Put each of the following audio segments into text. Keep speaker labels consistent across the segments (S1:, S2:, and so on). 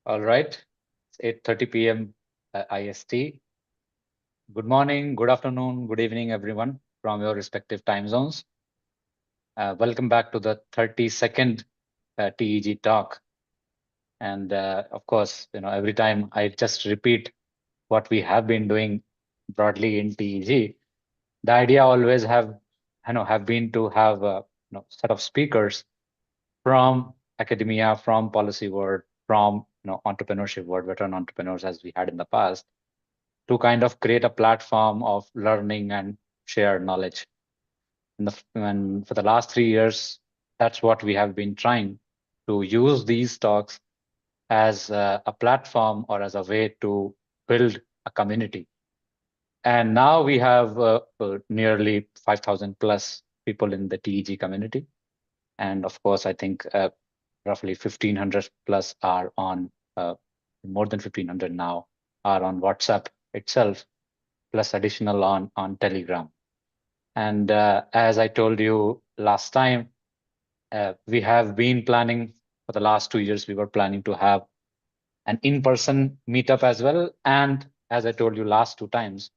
S1: All right, it's 8:30 p.m. IST. Good morning, good afternoon, good evening, everyone from your respective time zones. Welcome back to the 32nd TEG talk. And of course, every time I just repeat what we have been doing broadly in TEG, the idea always have been to have a set of speakers from academia, from policy world, from entrepreneurship world, veteran entrepreneurs as we had in the past to kind of create a platform of learning and shared knowledge. And for the last 3 years, that's what we have been trying to use these talks as a platform or as a way to build a community. And now we have nearly 5,000 plus people in the TEG community. And of course, I think roughly 1,500 plus are on, more than 1,500 now are on WhatsApp itself, plus additional on Telegram. And as I told you last time, we have been planning for the last 2 years, we were planning to have an in-person meetup as well. And as I told you last two times,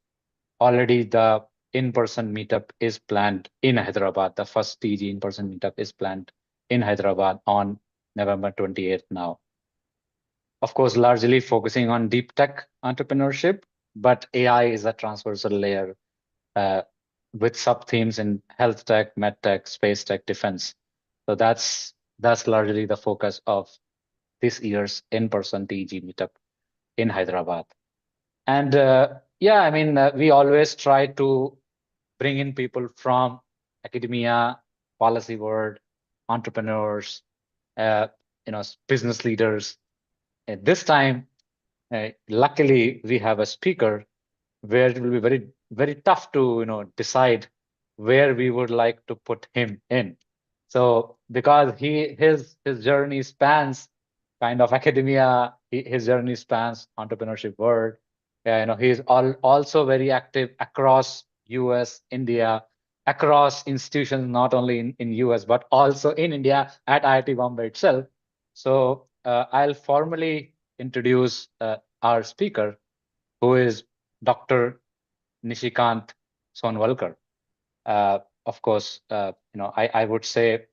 S1: already the in-person meetup is planned in Hyderabad. The first TG in-person meetup is planned in Hyderabad on November 28th now. Of course, largely focusing on deep tech entrepreneurship, but AI is a transversal layer uh, with sub-themes in health tech, med tech, space tech, defense. So that's largely the focus of this year's in-person TEG meetup in Hyderabad. And yeah, I mean, we always try to bring in people from academia, policy world, entrepreneurs, uh, business leaders. This time, luckily, we have a speaker where it will be very, very tough to, decide where we would like to put him in. So because his journey spans kind of academia, his journey spans entrepreneurship world. Yeah, he's also very active across US, India, across institutions, not only in US, but also in India at IIT Bombay itself. So I'll formally introduce our speaker, who is Dr. Nishikant Sonwalkar. Of course, I would say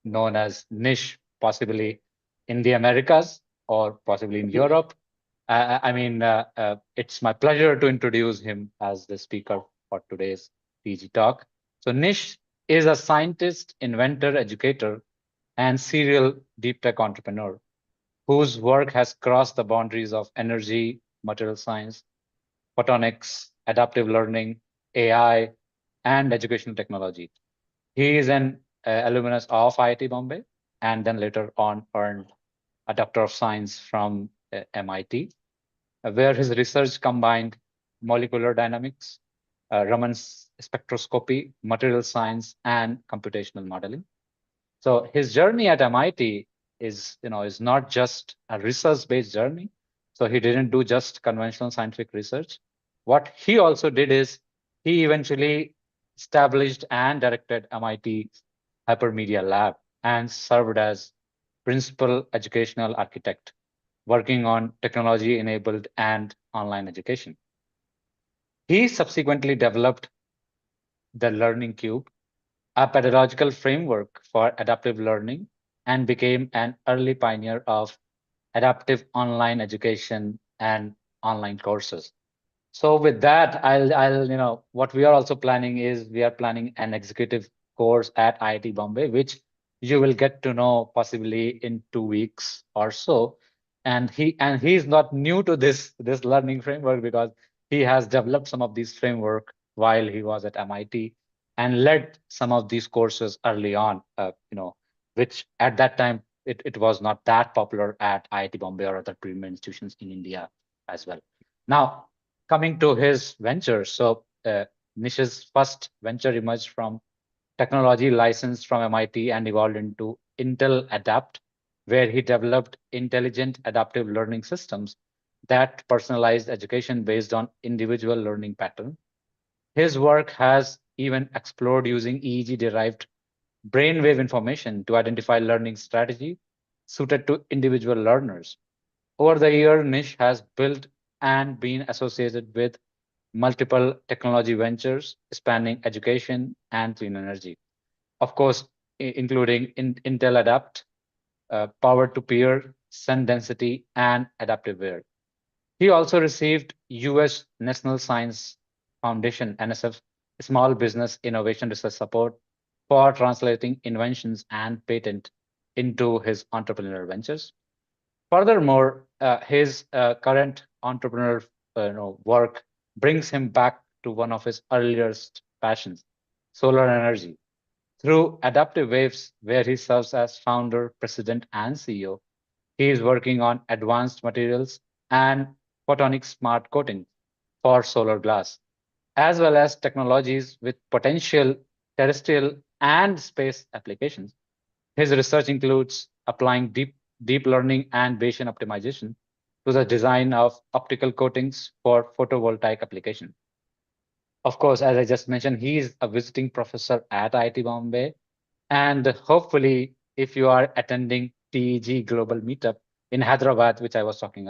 S1: known as Nish, possibly in the Americas or possibly in Europe. I mean, it's my pleasure to introduce him as the speaker for today's PG talk. So Nish is a scientist, inventor, educator, and serial deep tech entrepreneur whose work has crossed the boundaries of energy, material science, photonics, adaptive learning, AI, and educational technology. He is an alumnus of IIT Bombay and then later on earned a Doctor of Science from MIT, where his research combined molecular dynamics, Raman spectroscopy, material science, and computational modeling. So his journey at MIT is not just a research-based journey. So he didn't do just conventional scientific research. What he also did is he eventually established and directed MIT Hypermedia Lab and served as principal educational architect, working on technology-enabled and online education. He subsequently developed the Learning Cube, a pedagogical framework for adaptive learning, and became an early pioneer of adaptive online education and online courses. So with that, what we are also planning is we are planning an executive course at IIT Bombay, which you will get to know possibly in 2 weeks or so. And he's not new to this learning framework because he has developed some of these framework while he was at MIT and led some of these courses early on, which at that time it was not that popular at IIT Bombay or other premier institutions in India as well. Now, coming to his ventures, so Nish's first venture emerged from technology licensed from MIT and evolved into Intel Adapt, where he developed intelligent adaptive learning systems that personalized education based on individual learning pattern. His work has even explored using EEG-derived brainwave information to identify learning strategy suited to individual learners. Over the year, Nish has built and been associated with multiple technology ventures spanning education and clean energy. Of course, including Intel Adapt, power to peer, sun density, and adaptive wear. He also received US National Science Foundation NSF Small Business Innovation Research Support for translating inventions and patent into his entrepreneurial ventures. Furthermore, his current entrepreneurial work brings him back to one of his earliest passions, solar energy. Through Adaptive Waves, where he serves as founder, president, and CEO, he is working on advanced materials and photonic smart coating for solar glass, as well as technologies with potential terrestrial and space applications. His research includes applying deep learning and Bayesian optimization to the design of optical coatings for photovoltaic application. Of course, as I just mentioned, he is a visiting professor at IIT Bombay. And hopefully, if you are attending TEG Global Meetup in Hyderabad, which I was talking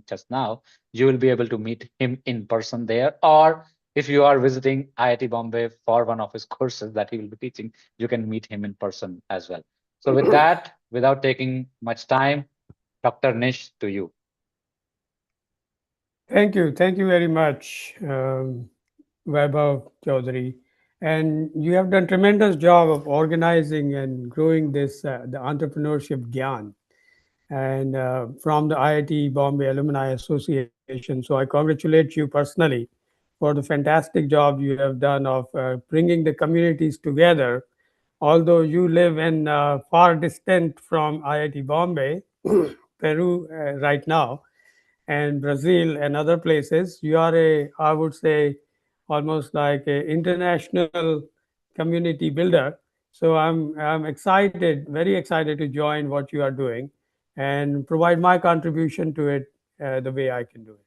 S1: just now, you will be able to meet him in person there. Or if you are visiting IIT Bombay for one of his courses that he will be teaching, you can meet him in person as well. So with that, without taking much time, Dr. Nish, to you.
S2: Thank you. Thank you very much, Vaibhav Chaudhary. And you have done tremendous job of organizing and growing this, the entrepreneurship gyan, and from the IIT Bombay Alumni Association. So I congratulate you personally for the fantastic job you have done of bringing the communities together. Although you live in far distant from IIT Bombay, Peru right now, and Brazil and other places, you are a, I would say, almost like a international community builder. So I'm excited, very excited to join what you are doing and provide my contribution to it the way I can do it.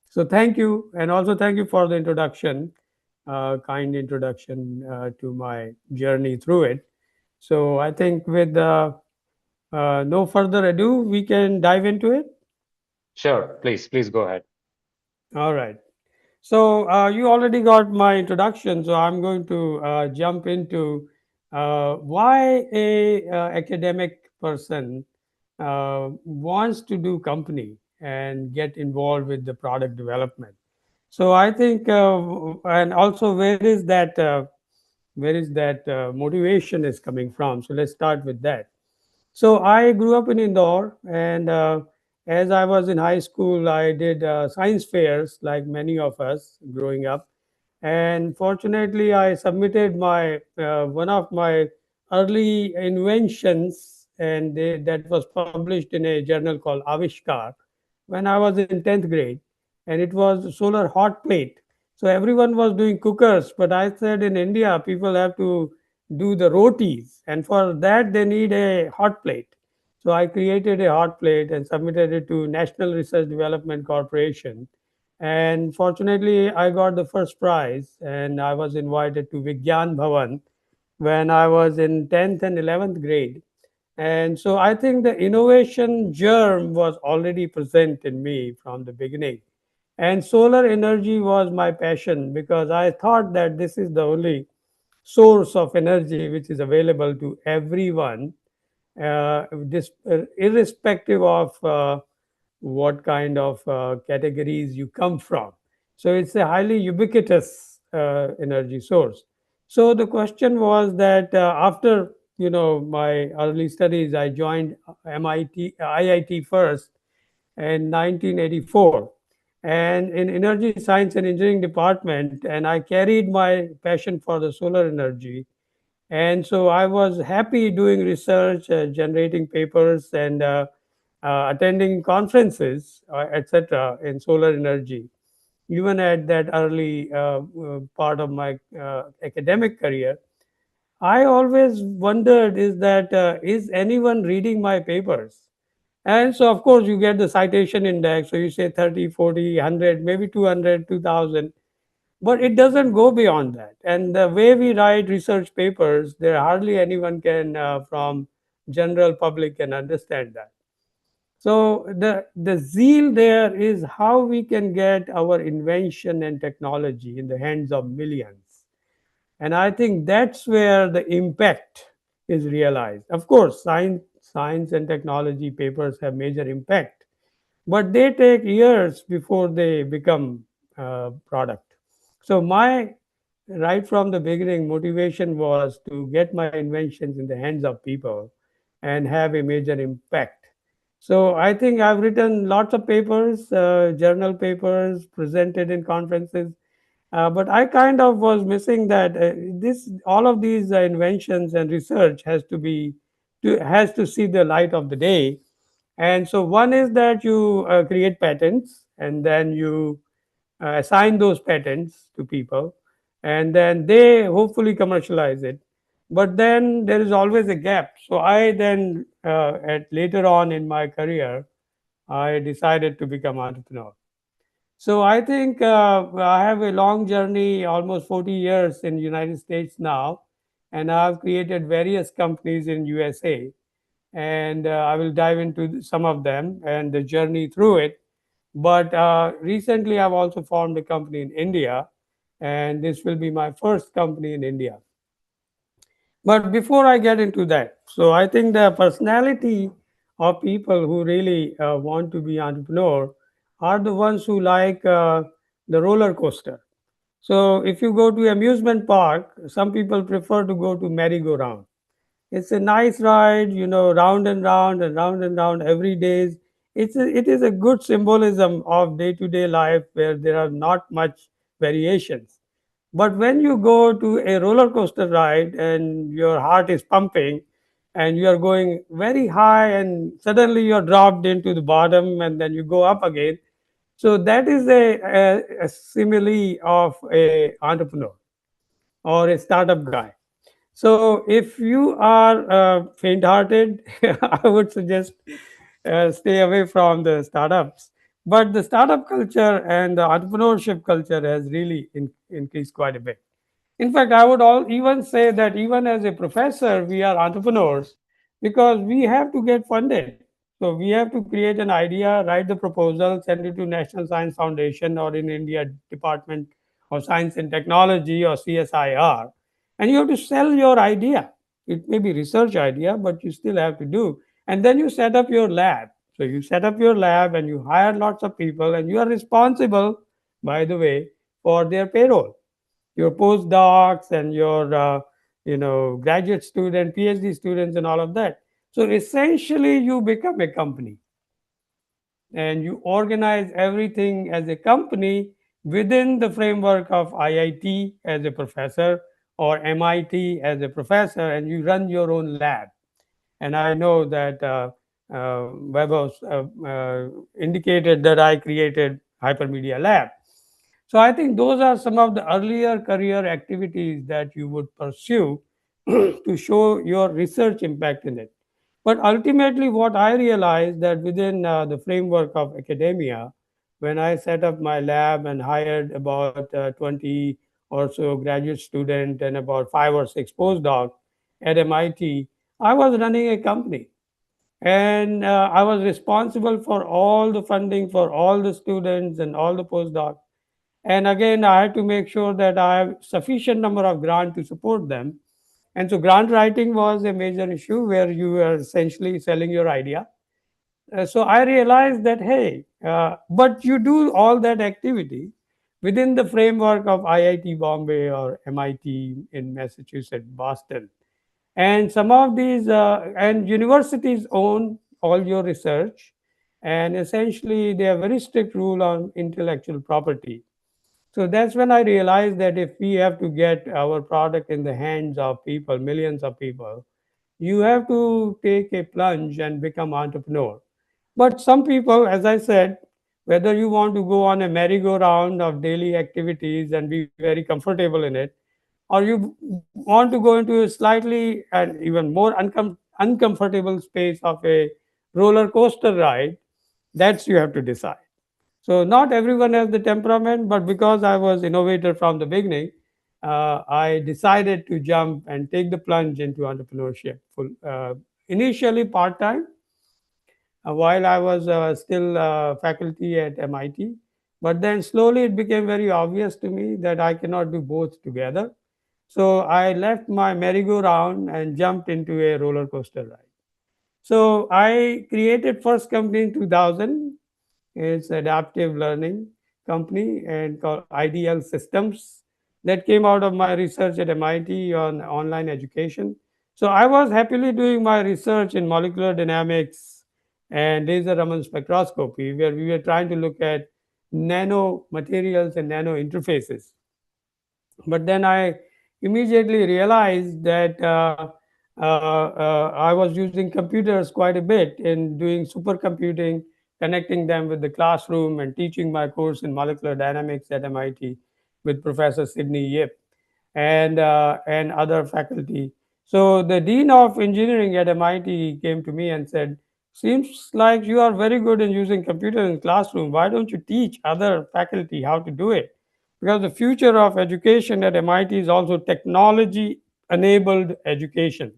S2: So thank you, and also thank you for the introduction, kind introduction to my journey through it. So I think with no further ado, we can dive into it.
S1: Sure, please go ahead.
S2: All right. So you already got my introduction, so I'm going to jump into why a academic person wants to do company and get involved with the product development. So I think, and also where is that motivation is coming from? So let's start with that. So I grew up in Indore, and as I was in high school, I did science fairs like many of us growing up. And fortunately, I submitted my one of my early inventions, and that was published in a journal called Avishkar when I was in 10th grade, and it was solar hot plate. So everyone was doing cookers, but I said in India, people have to do the rotis, and for that they need a hot plate. So I created a hot plate and submitted it to National Research Development Corporation. And fortunately, I got the first prize, and I was invited to Vigyan Bhavan when I was in 10th and 11th grade. And so I think the innovation germ was already present in me from the beginning. And solar energy was my passion because I thought that this is the only source of energy which is available to everyone, irrespective of what kind of categories you come from. So it's a highly ubiquitous energy source. So the question was that after my early studies, I joined MIT, IIT first in 1984, and in energy science and engineering department, and I carried my passion for the solar energy. And so I was happy doing research, generating papers, and attending conferences, etc., in solar energy. Even at that early part of my academic career, I always wondered is anyone reading my papers? And so, of course, you get the citation index. So you say 30, 40, 100, maybe 200, 2000, but it doesn't go beyond that. And the way we write research papers, there hardly anyone can from general public can understand that. So the zeal there is how we can get our invention and technology in the hands of millions. And I think that's where the impact is realized. Of course, science and technology papers have major impact, but they take years before they become product. So my right from the beginning motivation was to get my inventions in the hands of people and have a major impact. So I think I've written lots of papers, journal papers, presented in conferences, but I kind of was missing that this all of these inventions and research has to see the light of the day. And so one is that you create patents, and then you assign those patents to people, and then they hopefully commercialize it. But then there is always a gap. So I then at later on in my career, I decided to become entrepreneur. So I think I have a long journey, almost 40 years in United States now, and I've created various companies in USA, and I will dive into some of them and the journey through it. But recently, I've also formed a company in India, and this will be my first company in India. But before I get into that, so I think the personality of people who really want to be entrepreneur are the ones who like the roller coaster. So if you go to amusement park, some people prefer to go to merry-go-round. It's a nice ride, round and round and round and round every day. It is a good symbolism of day-to-day life where there are not much variations. But when you go to a roller coaster ride and your heart is pumping and you are going very high and suddenly you're dropped into the bottom and then you go up again. So that is a simile of a entrepreneur or a startup guy. So if you are faint-hearted, I would suggest stay away from the startups. But the startup culture and the entrepreneurship culture has really increased quite a bit. In fact, I would even say that even as a professor, we are entrepreneurs because we have to get funded. So we have to create an idea, write the proposal, send it to National Science Foundation or in India Department of Science and Technology or CSIR, and you have to sell your idea. It may be research idea, but you still have to do. And then you set up your lab. So you set up your lab and you hire lots of people, and you are responsible, by the way, for their payroll, your postdocs and your graduate student, PhD students, and all of that. So essentially, you become a company and you organize everything as a company within the framework of IIT as a professor or MIT as a professor, and you run your own lab. And I know that Webos indicated that I created Hypermedia Lab. So I think those are some of the earlier career activities that you would pursue to show your research impact in it. But ultimately, what I realized that within the framework of academia, when I set up my lab and hired about 20 or so graduate students and about 5 or 6 postdocs at MIT, I was running a company, and I was responsible for all the funding for all the students and all the postdocs. And again, I had to make sure that I have sufficient number of grant to support them. And so grant writing was a major issue where you are essentially selling your idea. So I realized that, hey, but you do all that activity within the framework of IIT Bombay or MIT in Massachusetts, Boston. And some of these, and universities own all your research. And essentially, they have very strict rule on intellectual property. So that's when I realized that if we have to get our product in the hands of people, millions of people, you have to take a plunge and become entrepreneur. But some people, as I said, whether you want to go on a merry-go-round of daily activities and be very comfortable in it, or you want to go into a slightly and even more uncomfortable space of a roller coaster ride, that's you have to decide. So not everyone has the temperament, but because I was innovator from the beginning, I decided to jump and take the plunge into entrepreneurship. Initially part time, while I was still faculty at MIT. But then slowly it became very obvious to me that I cannot do both together. So I left my merry-go-round and jumped into a roller coaster ride. So I created first company in 2000. It's adaptive learning company and called IDL Systems that came out of my research at MIT on online education. So I was happily doing my research in molecular dynamics and laser Raman spectroscopy, where we were trying to look at nano materials and nano interfaces. But then I immediately realized that I was using computers quite a bit in doing supercomputing, connecting them with the classroom, and teaching my course in molecular dynamics at MIT with Professor Sidney Yip and other faculty. So the dean of engineering at MIT came to me and said, "Seems like you are very good in using computer in classroom. Why don't you teach other faculty how to do it?" Because the future of education at MIT is also technology enabled education.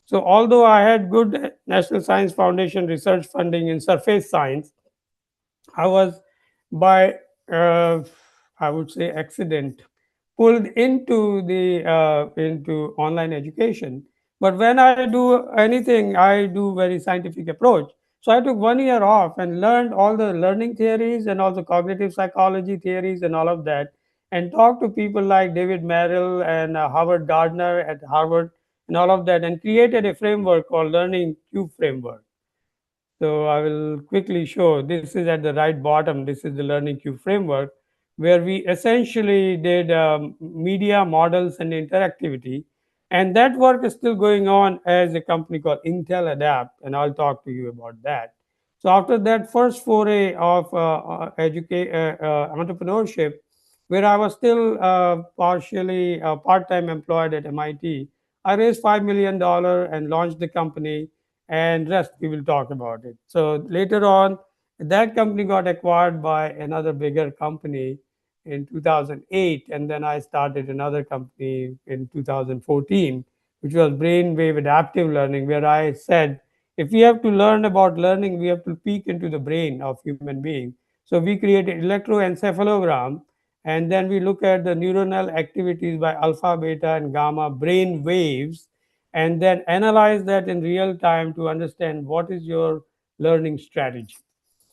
S2: So although I had good National Science Foundation research funding in surface science, I was by I would say accident pulled into the into online education. But when I do anything, I do very scientific approach. So I took 1 year off and learned all the learning theories and also cognitive psychology theories and all of that, and talked to people like David Merrill and Howard Gardner at Harvard and all of that, and created a framework called Learning Cube Framework. So I will quickly show. This is at the right bottom. This is the Learning Cube framework, where we essentially did media models and interactivity. And that work is still going on as a company called Intel Adapt, and I'll talk to you about that. So after that first foray of entrepreneurship, where I was still partially part-time employed at MIT, I raised $5 million and launched the company, and rest we will talk about it. So later on, that company got acquired by another bigger company in 2008, and then I started another company in 2014, which was Brainwave Adaptive Learning, where I said if we have to learn about learning, we have to peek into the brain of human being. So we created electroencephalogram, and then we look at the neuronal activities by alpha, beta, and gamma brain waves, and then analyze that in real time to understand what is your learning strategy.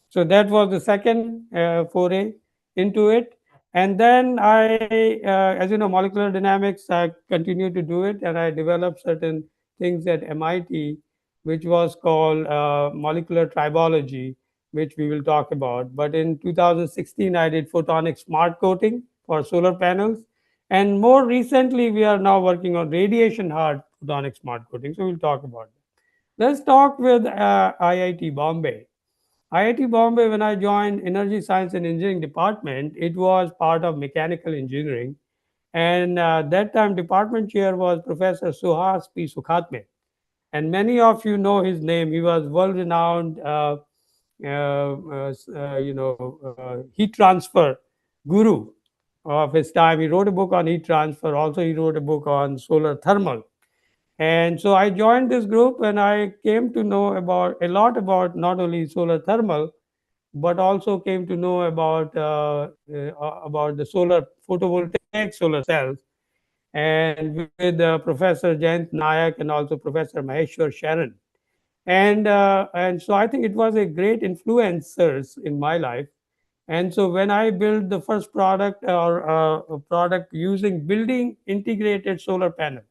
S2: So that was the second foray into it. And then as you know, molecular dynamics, I continued to do it, and I developed certain things at MIT, which was called molecular tribology, which we will talk about. But in 2016, I did photonic smart coating for solar panels. And more recently, we are now working on radiation hard photonic smart coating. So we'll talk about it. Let's talk with IIT Bombay. IIT Bombay, when I joined Energy Science and Engineering department, it was part of mechanical engineering. And that time, department chair was Professor Suhas P. Sukhatme. And many of you know his name. He was world-renowned, heat transfer guru of his time. He wrote a book on heat transfer. Also, he wrote a book on solar thermal. And so I joined this group, and I came to know about a lot about not only solar thermal, but also came to know about the solar photovoltaic solar cells, and with Professor Jayant Nayak and also Professor Maheshwar Sharan. And so I think it was a great influencers in my life. And so when I built the first product or a product using building integrated solar panel,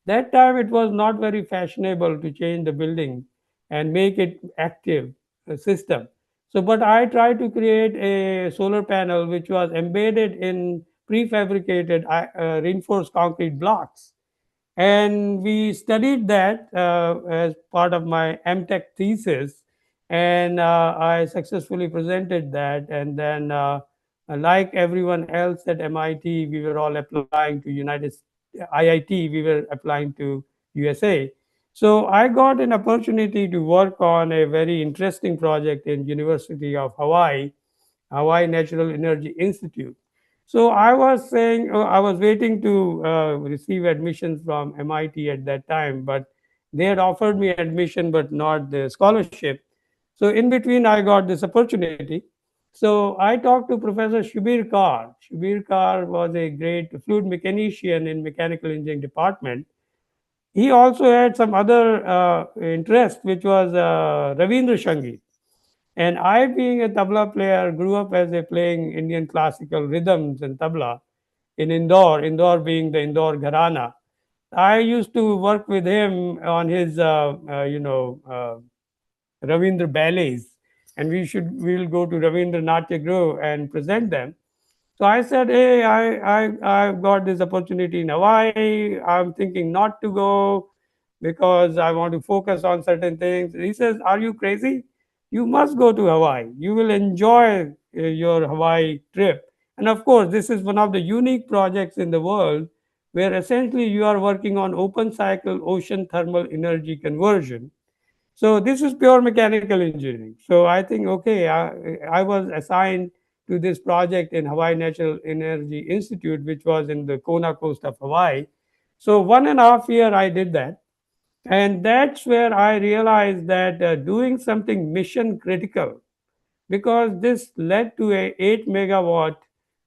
S2: that time it was not very fashionable to change the building and make it active system. So, but I tried to create a solar panel which was embedded in prefabricated reinforced concrete blocks, and we studied that as part of my MTech thesis, and I successfully presented that. And then, like everyone else at MIT, we were all applying to IIT. We were applying to USA. So I got an opportunity to work on a very interesting project in University of Hawaii Natural Energy Institute. So I was saying, I was waiting to receive admissions from MIT at that time, but they had offered me admission, but not the scholarship. So in between, I got this opportunity. So I talked to Professor Shubir Kaur. Shubir Kaur was a great fluid mechanician in mechanical engineering department. He also had some other interest, which was Ravindra Shangi. And I, being a tabla player, grew up as a playing Indian classical rhythms and tabla in Indore, Indore being the Indore Gharana. I used to work with him on his, Ravindra ballets, and we will go to Ravindra Natya Grove and present them. So I said, hey, I've got this opportunity in Hawaii. I'm thinking not to go because I want to focus on certain things. He says, are you crazy? You must go to Hawaii. You will enjoy your Hawaii trip. And of course, this is one of the unique projects in the world where essentially you are working on open cycle ocean thermal energy conversion. So this is pure mechanical engineering. So I think, okay, I was assigned to this project in Hawaii Natural Energy Institute, which was in the Kona coast of Hawaii. So 1.5 year I did that. And that's where I realized that doing something mission critical, because this led to a 8 megawatt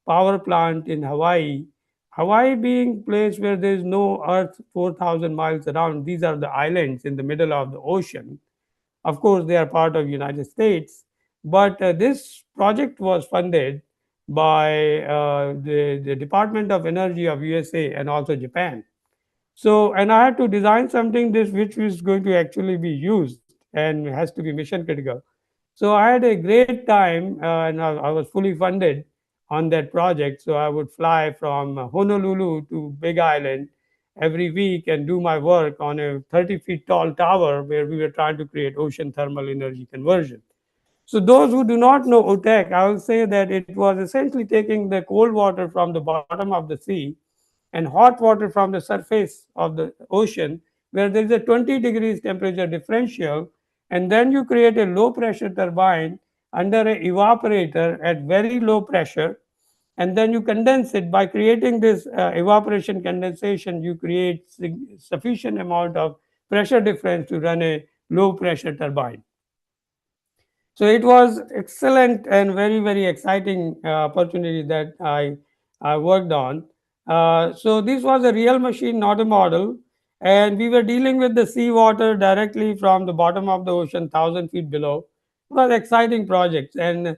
S2: power plant in Hawaii. Hawaii being place where there is no earth 4,000 miles around. These are the islands in the middle of the ocean. Of course, they are part of United States, but this project was funded by the Department of Energy of USA and also Japan. So, and I had to design something this which is going to actually be used and has to be mission critical. So I had a great time, and I was fully funded on that project. So I would fly from Honolulu to Big Island every week and do my work on a 30 feet tall tower where we were trying to create ocean thermal energy conversion. So those who do not know OTEC, I will say that it was essentially taking the cold water from the bottom of the sea and hot water from the surface of the ocean where there is a 20 degrees temperature differential, and then you create a low pressure turbine under an evaporator at very low pressure, and then you condense it. By creating this evaporation condensation, you create sufficient amount of pressure difference to run a low pressure turbine. So it was excellent and very, very exciting opportunity that I worked on. So this was a real machine, not a model. And we were dealing with the seawater directly from the bottom of the ocean, 1,000 feet below. It was exciting projects. And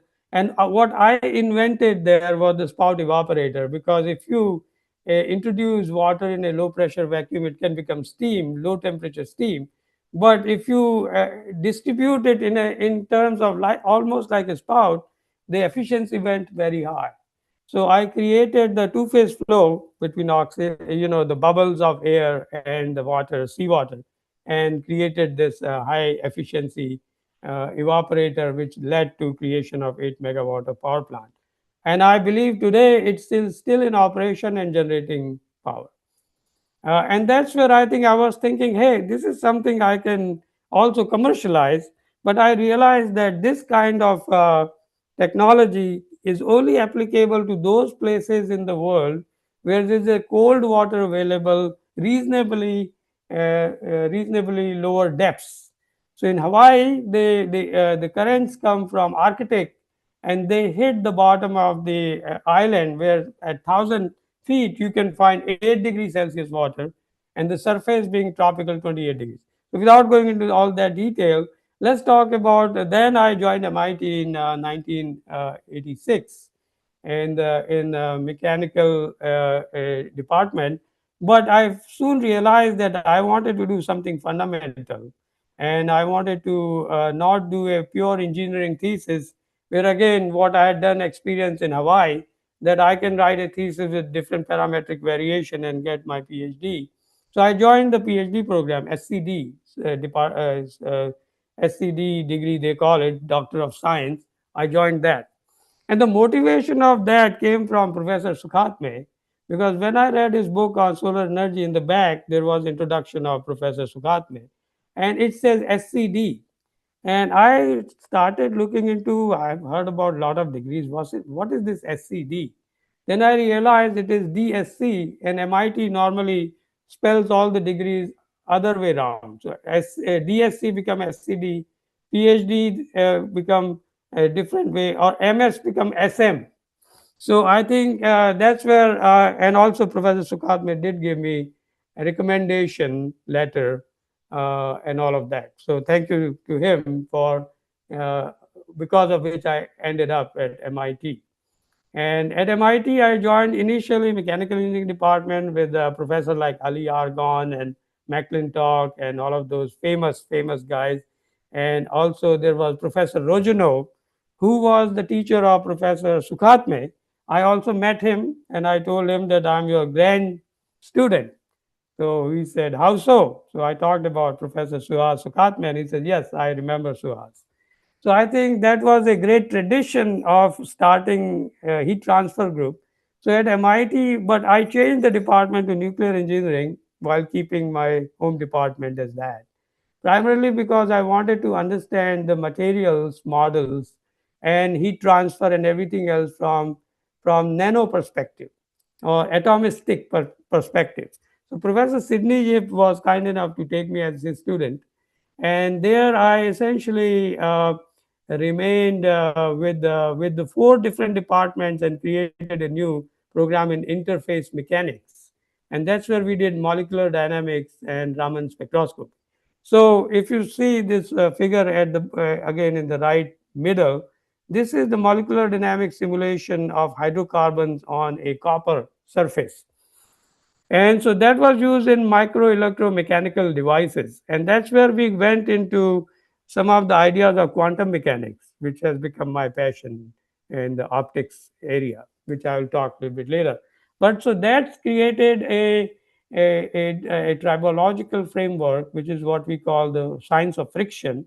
S2: what I invented there was the spout evaporator, because if you introduce water in a low pressure vacuum, it can become steam, low temperature steam. But if you distribute it in terms of like almost like a spout, the efficiency went very high. So I created the two-phase flow between the bubbles of air and the water, seawater, and created this high efficiency evaporator, which led to creation of 8 megawatt of power plant. And I believe today it's still in operation and generating power. And that's where I think I was thinking, hey, this is something I can also commercialize. But I realized that this kind of technology is only applicable to those places in the world where there is a cold water available reasonably lower depths. So in Hawaii, the currents come from Arctic and they hit the bottom of the island where at 1,000 feet you can find 8 degrees Celsius water, and the surface being tropical 28 degrees. So without going into all that detail, let's talk about then I joined MIT in 1986 and in mechanical department. But I soon realized that I wanted to do something fundamental, and I wanted to not do a pure engineering thesis, where again what I had done experience in Hawaii, that I can write a thesis with different parametric variation and get my PhD. So I joined the PhD program, SCD, SCD degree they call it, Doctor of Science. I joined that. And the motivation of that came from Professor Sukhatme, because when I read his book on solar energy, in the back, there was introduction of Professor Sukhatme. And it says SCD. And I started looking into, I've heard about a lot of degrees. What is this SCD? Then I realized it is DSC, and MIT normally spells all the degrees other way around. So DSC become SCD PhD become a different way, or MS become SM. So I think that's where, and also Professor Sukhatme did give me a recommendation letter and all of that. So thank you to him for, uh, because of which I ended up at MIT. And at MIT, I joined initially mechanical engineering department with professor like Ali Argon and McClintock and all of those famous guys. And also there was Professor Rojanov, who was the teacher of Professor Sukhatme. I also met him and I told him that I'm your grand student. So he said, how so? So I talked about Professor Suhas Sukhatme and he said, yes, I remember Suhas. So I think that was a great tradition of starting heat transfer group. So at MIT, but I changed the department to nuclear engineering while keeping my home department as that. Primarily because I wanted to understand the materials, models, and heat transfer and everything else from nano perspective or atomistic perspective. So Professor Sidney Yip was kind enough to take me as his student, and there I essentially remained with the four different departments and created a new program in interface mechanics, and that's where we did molecular dynamics and Raman spectroscopy. So if you see this figure at the again in the right middle, this is the molecular dynamic simulation of hydrocarbons on a copper surface. And so that was used in micro electromechanical devices. And that's where we went into some of the ideas of quantum mechanics, which has become my passion in the optics area, which I will talk a little bit later. But so that's created a tribological framework, which is what we call the science of friction,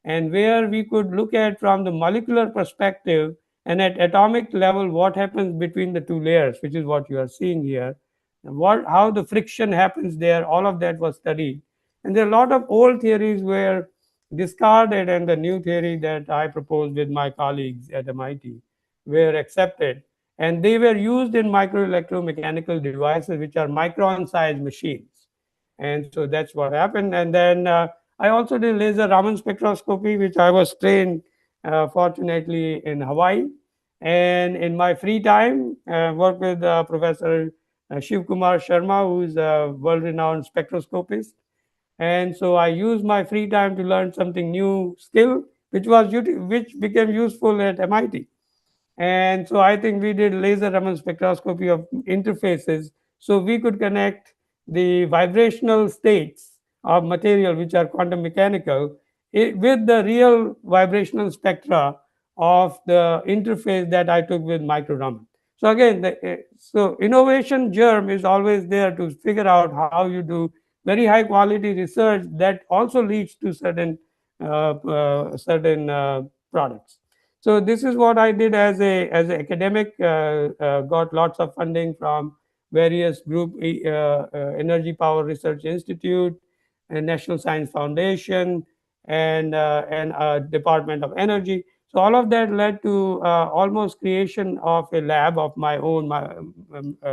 S2: and where we could look at from the molecular perspective and at atomic level what happens between the two layers, which is what you are seeing here, what how the friction happens there. All of that was studied, and there are a lot of old theories were discarded, and the new theory that I proposed with my colleagues at MIT were accepted, and they were used in micro electromechanical devices, which are micron sized machines. And so that's what happened. And then I also did laser Raman spectroscopy, which I was trained fortunately in Hawaii. And in my free time, work with Professor Shiv Kumar Sharma, who is a world-renowned spectroscopist. And so I use my free time to learn something new skill, which became useful at MIT. And so I think we did laser Raman spectroscopy of interfaces, so we could connect the vibrational states of material, which are quantum mechanical, with the real vibrational spectra of the interface that I took with micro Raman. So again, so innovation germ is always there to figure out how you do very high quality research that also leads to certain products. So this is what I did as an academic. Got lots of funding from various group, Energy Power Research Institute, and National Science Foundation, and Department of Energy. So all of that led to almost creation of a lab of my own, my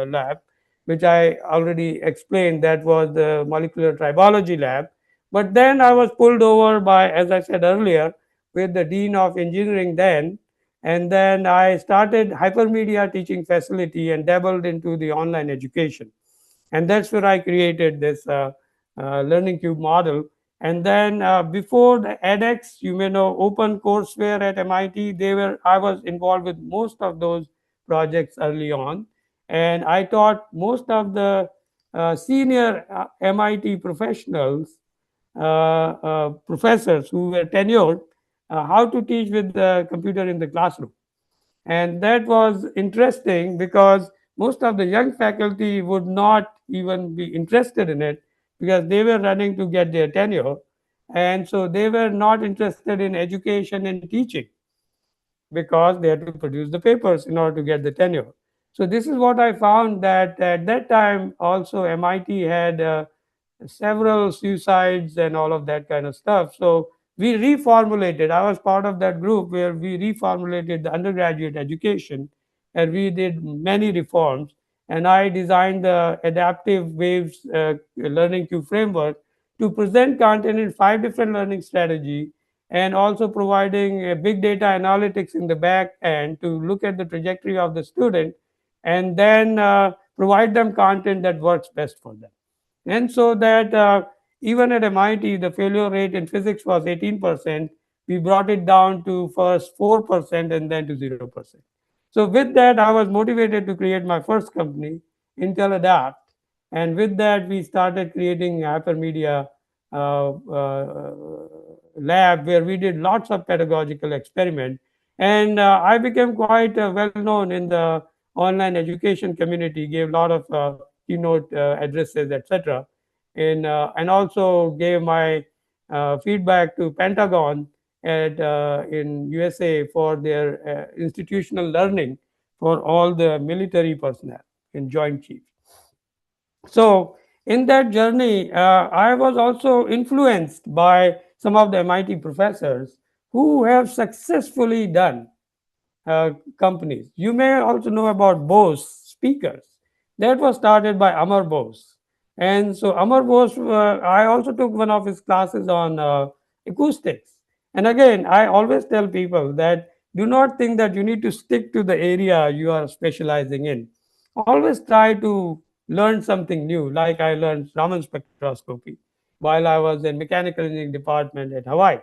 S2: lab, which I already explained. That was the molecular tribology lab. But then I was pulled over by, as I said earlier, with the dean of engineering then, and then I started hypermedia teaching facility and dabbled into the online education, and that's where I created this learning cube model. And then before the edX, you may know open courseware at MIT, I was involved with most of those projects early on, and I taught most of the senior MIT professionals, professors who were tenured, how to teach with the computer in the classroom. And that was interesting because most of the young faculty would not even be interested in it because they were running to get their tenure. And so they were not interested in education and teaching because they had to produce the papers in order to get the tenure. So this is what I found, that at that time also MIT had several suicides and all of that kind of stuff. So we reformulated. I was part of that group where we reformulated the undergraduate education, and we did many reforms. And I designed the adaptive waves learning cube framework to present content in 5 different learning strategy and also providing big data analytics in the back end to look at the trajectory of the student, and then provide them content that works best for them. And so that even at MIT, the failure rate in physics was 18%. We brought it down to first 4% and then to 0%. So with that, I was motivated to create my first company, Intel Adapt. And with that, we started creating hypermedia lab where we did lots of pedagogical experiment. And I became quite well known in the online education community, gave a lot of keynote addresses, etc. And also gave my feedback to Pentagon in USA for their institutional learning for all the military personnel in Joint Chiefs. So in that journey, I was also influenced by some of the MIT professors who have successfully done companies. You may also know about Bose speakers. That was started by Amar Bose. And so Amar Bose, I also took one of his classes on acoustics. And again, I always tell people that do not think that you need to stick to the area you are specializing in. Always try to learn something new. Like I learned Raman spectroscopy while I was in mechanical engineering department at Hawaii,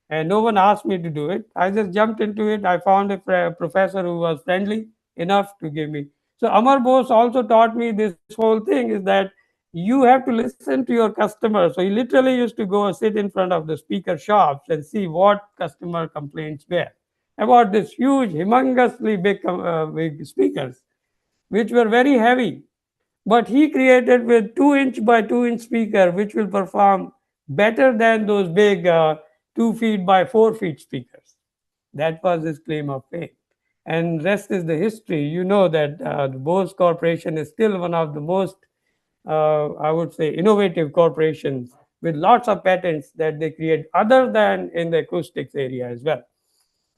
S2: and no one asked me to do it. I just jumped into it. I found a professor who was friendly enough to give me. So Amar Bose also taught me this whole thing is that you have to listen to your customers. So he literally used to go sit in front of the speaker shops and see what customer complaints were about this huge, humongously big speakers, which were very heavy, but he created with 2 inch by 2 inch speaker which will perform better than those big 2 feet by 4 feet speakers. That was his claim of fame, and rest is the history. You know that the Bose Corporation is still one of the most I would say innovative corporations with lots of patents that they create other than in the acoustics area as well.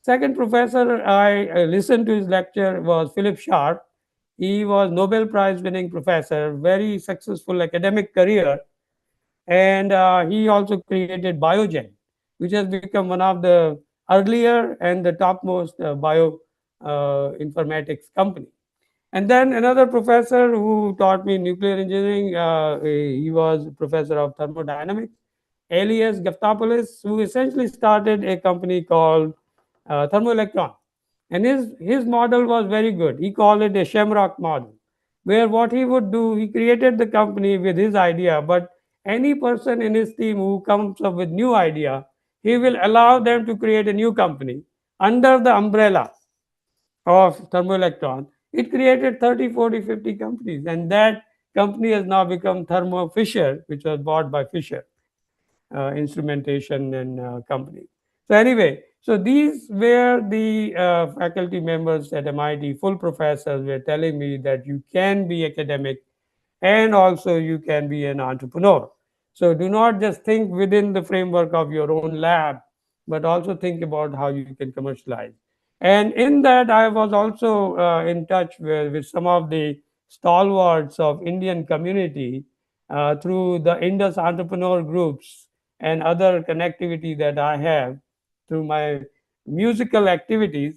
S2: Second professor I listened to his lecture was Philip Sharp. He was Nobel Prize winning professor, very successful academic career, and he also created Biogen, which has become one of the earlier and the topmost bio informatics company. And then another professor who taught me nuclear engineering, he was professor of thermodynamics, Elias Gaftopoulos, who essentially started a company called Thermoelectron. And his model was very good. He called it a Shamrock model, where what he would do, he created the company with his idea, but any person in his team who comes up with new idea, he will allow them to create a new company under the umbrella of Thermoelectron. It created 30, 40, 50 companies, and that company has now become Thermo Fisher, which was bought by Fisher instrumentation and company. So anyway, so these were the faculty members at MIT, full professors were telling me that you can be academic and also you can be an entrepreneur. So do not just think within the framework of your own lab, but also think about how you can commercialize. And in that, I was also in touch with some of the stalwarts of Indian community through the Indus entrepreneur groups and other connectivity that I have through my musical activities.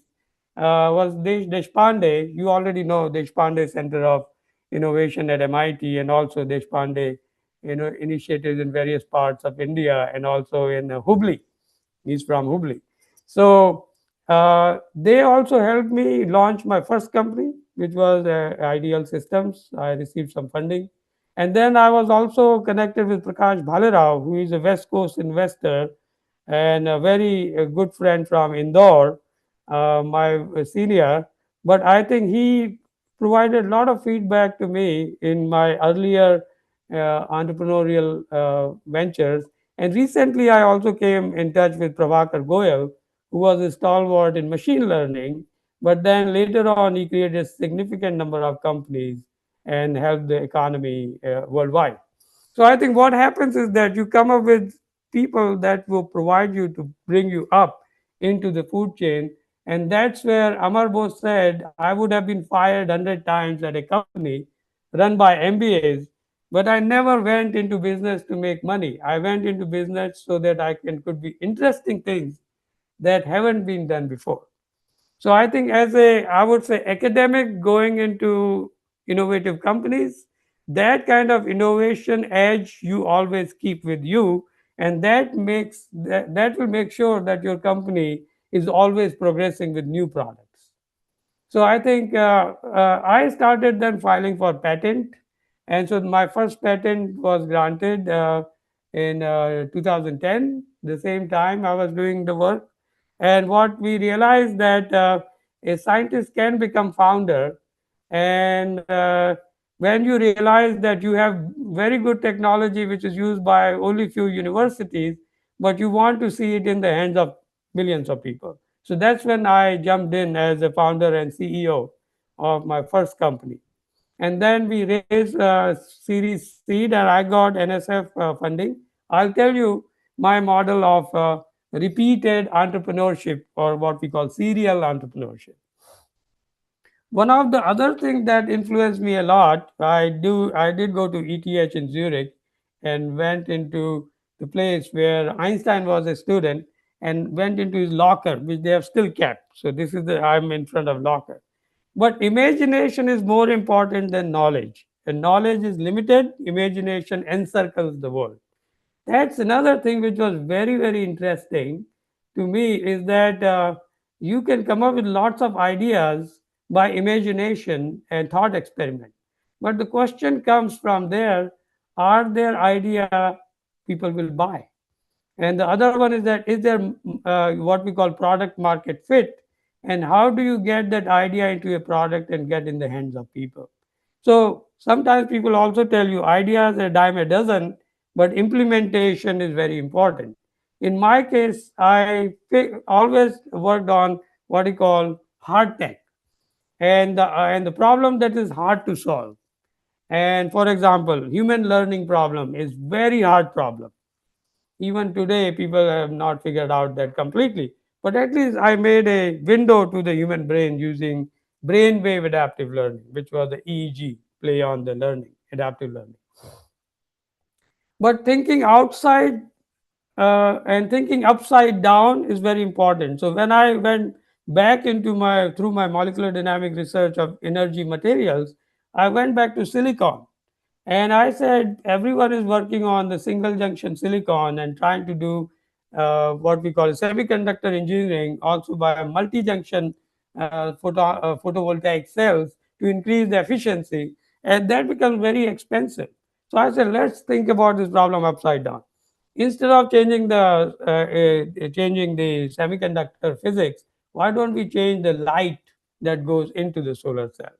S2: Was Deshpande. You already know Deshpande Center of Innovation at MIT, and also Deshpande, initiatives in various parts of India and also in Hubli. He's from Hubli. So they also helped me launch my first company, which was Ideal Systems. I received some funding. And then I was also connected with Prakash Bhalerao, who is a West Coast investor and a very good friend from Indore, my senior. But I think he provided a lot of feedback to me in my earlier entrepreneurial ventures. And recently, I also came in touch with Prabhakar Goyal, who was a stalwart in machine learning. But then later on, he created a significant number of companies and helped the economy worldwide. So I think what happens is that you come up with people that will provide you to bring you up into the food chain. And that's where Amar Bose said, I would have been fired 100 times at a company run by MBAs But I never went into business to make money. I went into business so that I can could be interesting things that haven't been done before. So I think as a, I would say, academic going into innovative companies, that kind of innovation edge you always keep with you, and that will make sure that your company is always progressing with new products. So I think I started then filing for patent, and so my first patent was granted in 2010. The same time I was doing the work, and what we realized that a scientist can become founder, and when you realize that you have very good technology which is used by only few universities, but you want to see it in the hands of millions of people. So that's when I jumped in as a founder and CEO of my first company. And then we raised Series Seed, and I got NSF funding. I'll tell you my model of repeated entrepreneurship, or what we call serial entrepreneurship. One of the other things that influenced me a lot, I did go to ETH in Zurich and went into the place where Einstein was a student, and went into his locker, which they have still kept. So this is the, I'm in front of locker. But imagination is more important than knowledge. And knowledge is limited, imagination encircles the world. That's another thing which was very, very interesting to me, is that you can come up with lots of ideas by imagination and thought experiment. But the question comes from there, are there idea people will buy? And the other one is that, is there what we call product market fit, and how do you get that idea into a product and get in the hands of people? So sometimes people also tell you ideas are a dime a dozen, but implementation is very important. In my case, always worked on what you call hard tech, and the problem that is hard to solve. And for example, human learning problem is very hard problem. Even today, people have not figured out that completely. But at least I made a window to the human brain using brainwave adaptive learning, which was the EEG, play on the learning, adaptive learning. But thinking outside and thinking upside down is very important. So when I went back into my through my molecular dynamic research of energy materials, I went back to silicon, and I said everyone is working on the single junction silicon and trying to do what we call semiconductor engineering, also by multi junction photovoltaic cells to increase the efficiency, and that becomes very expensive. So I said, let's think about this problem upside down. Instead of changing the semiconductor physics, why don't we change the light that goes into the solar cell?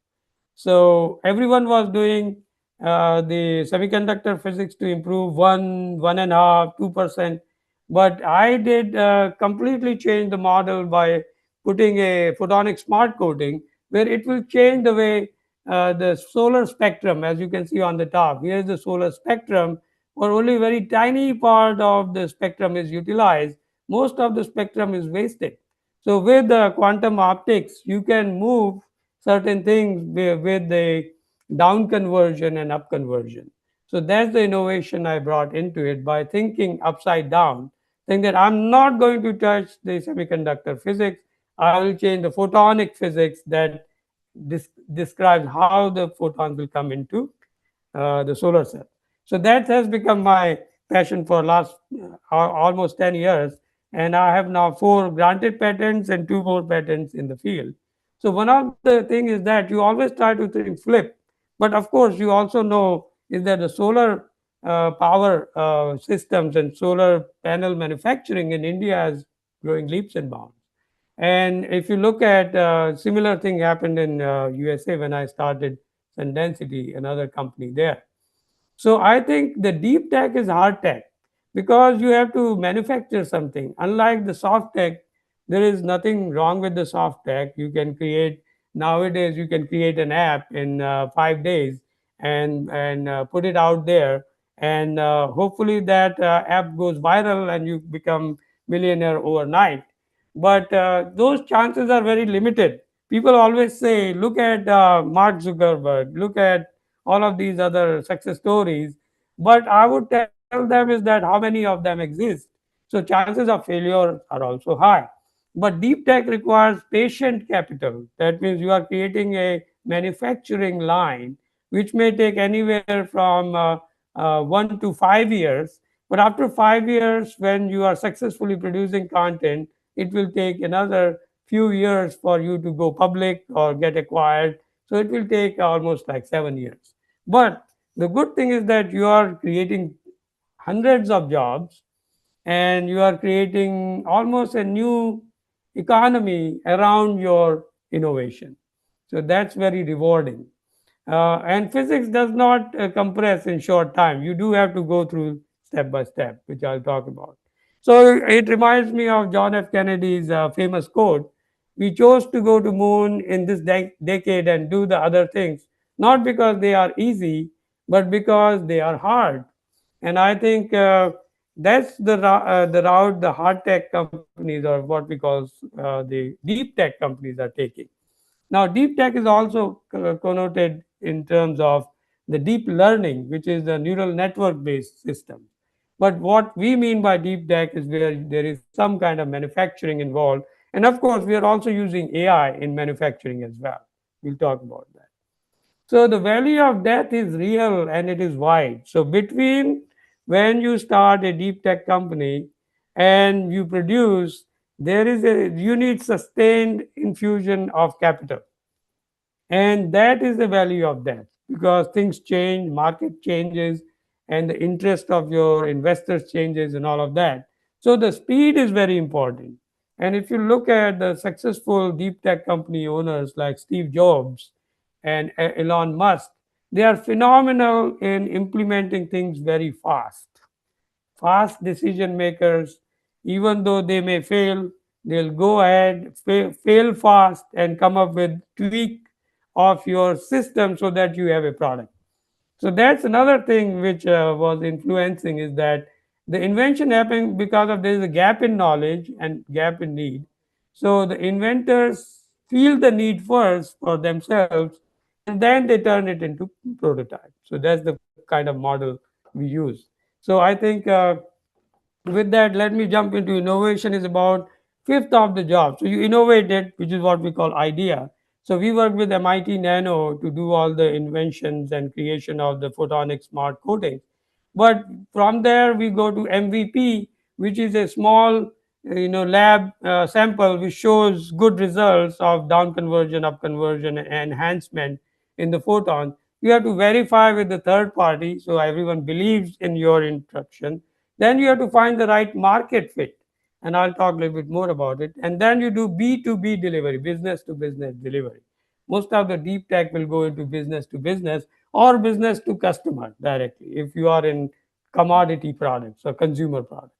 S2: So everyone was doing the semiconductor physics to improve 1.5, 2%. But I did completely change the model by putting a photonic smart coating, where it will change the way the solar spectrum, as you can see on the top. Here is the solar spectrum, where only a very tiny part of the spectrum is utilized. Most of the spectrum is wasted. So with the quantum optics, you can move certain things with the down conversion and up conversion. So that's the innovation I brought into it by thinking upside down, saying that I'm not going to touch the semiconductor physics. I will change the photonic physics that describes how the photons will come into the solar cell. So that has become my passion for last almost 10 years, and I have now 4 granted patents and 2 more patents in the field. So one of the thing is that you always try to think flip, but of course you also know is that the solar power systems and solar panel manufacturing in India is growing leaps and bounds. And if you look at similar thing happened in USA when I started Sun Density, another company there. So I think the deep tech is hard tech because you have to manufacture something. Unlike the soft tech, there is nothing wrong with the soft tech. You can create nowadays. You can create an app in 5 days and put it out there, and hopefully that app goes viral and you become millionaire overnight. But those chances are very limited. People always say, look at Mark Zuckerberg, look at all of these other success stories. But I would tell them is that how many of them exist. So chances of failure are also high. But deep tech requires patient capital. That means you are creating a manufacturing line, which may take anywhere from 1 to 5 years. But after 5 years, when you are successfully producing content, it will take another few years for you to go public or get acquired. So it will take almost like 7 years. But the good thing is that you are creating hundreds of jobs, and you are creating almost a new economy around your innovation. So that's very rewarding. And physics does not compress in short time. You do have to go through step by step, which I'll talk about. So it reminds me of John F. Kennedy's famous quote: "We chose to go to moon in this decade and do the other things, not because they are easy, but because they are hard." And I think that's the route the hard tech companies, or what we call the deep tech companies, are taking. Now, deep tech is also connoted in terms of the deep learning, which is the neural network based system. But what we mean by deep tech is where there is some kind of manufacturing involved. And of course, we are also using AI in manufacturing as well. We'll talk about that. So the value of death is real and it is wide. So between when you start a deep tech company and you produce, there is a you need sustained infusion of capital, and that is the value of that, because things change, market changes, and the interest of your investors changes and all of that. So the speed is very important. And if you look at the successful deep tech company owners like Steve Jobs and Elon Musk, they are phenomenal in implementing things very fast. Fast decision makers, even though they may fail, they'll go ahead, fail fast, and come up with tweak of your system so that you have a product. So that's another thing which was influencing, is that the invention happened because of there is a gap in knowledge and gap in need. So the inventors feel the need first for themselves, and then they turn it into prototype. So that's the kind of model we use. So I think with that, let me jump into innovation is about fifth of the job. So you innovate it, which is what we call idea. So we work with MIT Nano to do all the inventions and creation of the photonic smart coatings. But from there we go to MVP, which is a small lab sample which shows good results of down conversion, up conversion, and enhancement in the photon. You have to verify with the third party so everyone believes in your instruction. Then you have to find the right market fit, and I'll talk a little bit more about it. And then you do B2B delivery, business to business delivery. Most of the deep tech will go into business to business or business to customer directly if you are in commodity products or consumer products.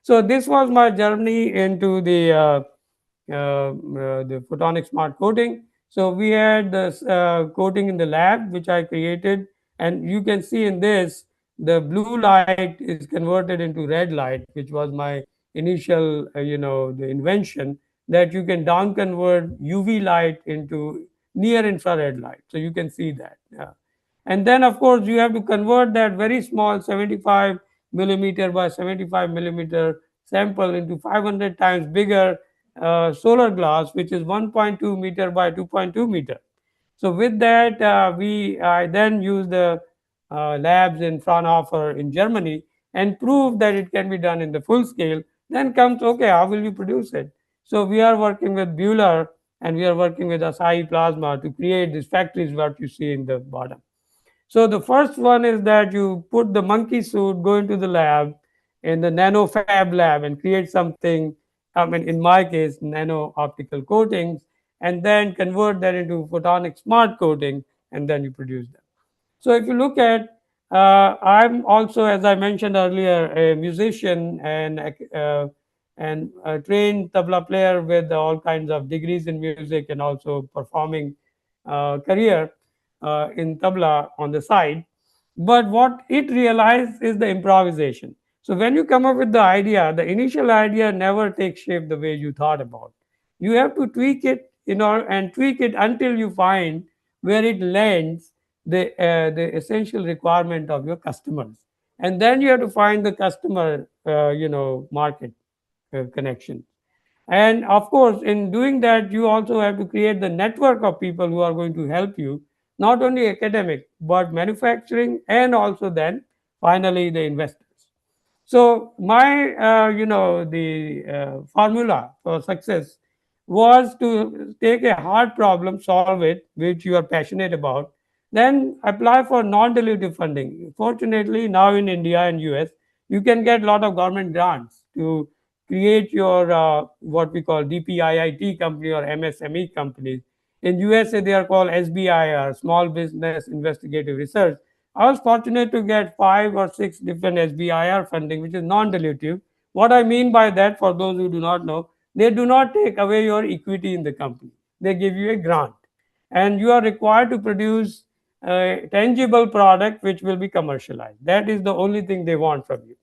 S2: So this was my journey into the photonic smart coating. So we had this coating in the lab, which I created, and you can see in this the blue light is converted into red light, which was my initial, the invention, that you can down convert UV light into near infrared light. So you can see that. Yeah. And then, of course, you have to convert that very small 75 millimeter by 75 millimeter sample into 500 times bigger solar glass, which is 1.2 meter by 2.2 meter. So with that, I then use the labs in Fraunhofer in Germany and prove that it can be done in the full scale. Then comes, okay, how will you produce it? So we are working with Bueller and we are working with Asahi Plasma to create these factories what you see in the bottom. So the first one is that you put the monkey suit, go into the lab, in the nano fab lab, and create something. I mean, in my case, nano optical coatings, and then convert that into photonic smart coating, and then you produce them. So if you look at, I'm also, as I mentioned earlier, a musician and a trained tabla player with all kinds of degrees in music and also performing career in tabla on the side. But what it realized is the improvisation. So when you come up with the idea, the initial idea never takes shape the way you thought about. You have to tweak it, and tweak it until you find where it lands, the essential requirement of your customers, and then you have to find the customer market connection. And of course, in doing that, you also have to create the network of people who are going to help you, not only academic, but manufacturing, and also then finally the investors. So my, the formula for success was to take a hard problem, solve it, which you are passionate about, then apply for non-dilutive funding. Fortunately, now in India and US, you can get a lot of government grants to create your what we call DPIIT company or MSME companies. In USA, they are called SBIR, Small Business Investigative Research. I was fortunate to get 5 or 6 different SBIR funding, which is non-dilutive. What I mean by that, for those who do not know, they do not take away your equity in the company. They give you a grant, and you are required to produce a tangible product which will be commercialized. That is the only thing they want from you.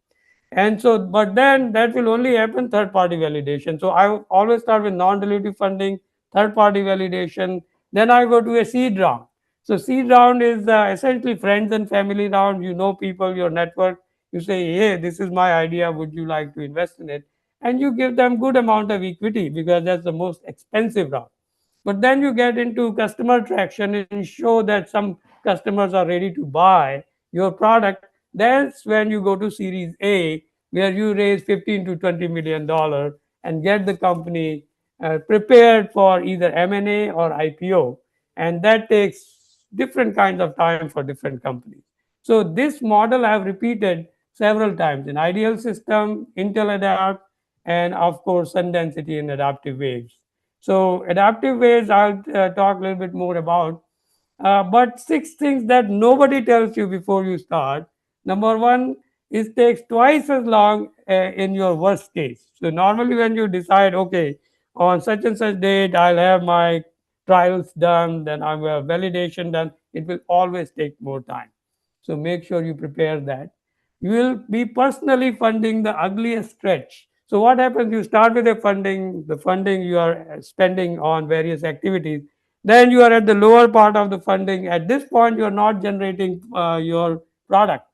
S2: And so, but then that will only happen third party validation. So I always start with non-dilutive funding, third party validation. Then I go to a seed round. So seed round is essentially friends and family round. You know people, your network. You say, hey, this is my idea. Would you like to invest in it? And you give them good amount of equity because that's the most expensive round. But then you get into customer traction and show that some customers are ready to buy your product. That's when you go to series A, where you raise 15 to 20 million dollar and get the company prepared for either M&A or IPO. And that takes different kinds of time for different companies. So this model I have repeated several times in Ideal System, Intel Adapt, and of course Sun Density and Adaptive Waves. So adaptive waves I'll talk a little bit more about. But 6 things that nobody tells you before you start. Number one, it takes twice as long in your worst case. So normally when you decide, okay, on such and such date, I'll have my trials done, then I will have validation done, it will always take more time. So make sure you prepare that. You will be personally funding the ugliest stretch. So what happens? You start with the funding you are spending on various activities. Then you are at the lower part of the funding. At this point, you are not generating your product